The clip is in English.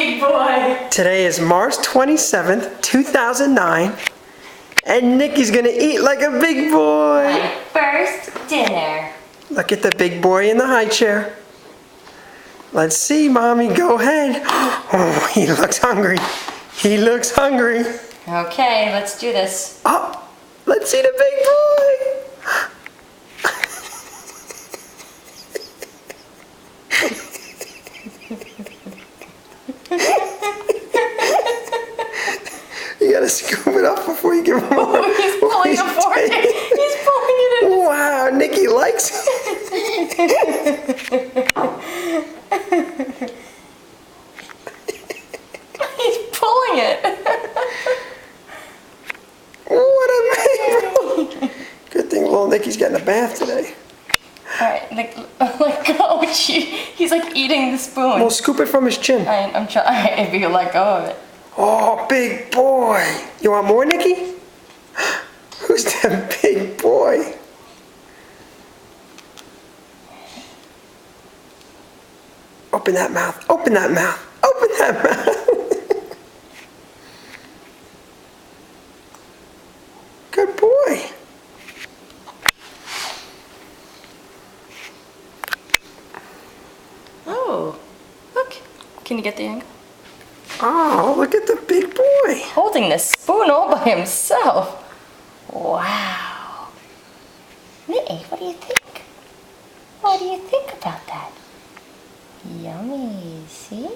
big boy. Today is March 27th, 2009, and Nikki's gonna eat like a big boy. My first dinner. Look at the big boy in the high chair. Let's see, Mommy, go ahead. Oh, he looks hungry. He looks hungry. Okay, let's do this. Oh, let's see the big boy. You gotta scoop it up before you give him more. Oh, he's pulling a fork. He's pulling it in. Wow, Nikki likes it. He's pulling it. What a baby. Good thing little Nikki's getting a bath today. Alright, let go. He's like eating the spoon. We'll scoop it from his chin. Alright, I'm trying. If you let go of it. Oh, big boy. You want more, Nikki? Who's that big boy? Open that mouth. Open that mouth. Open that mouth. Good boy. Oh, look. Can you get the angle? Oh, look at the big boy. Holding the spoon all by himself. Wow. Nicky, what do you think? What do you think about that? Yummy, see?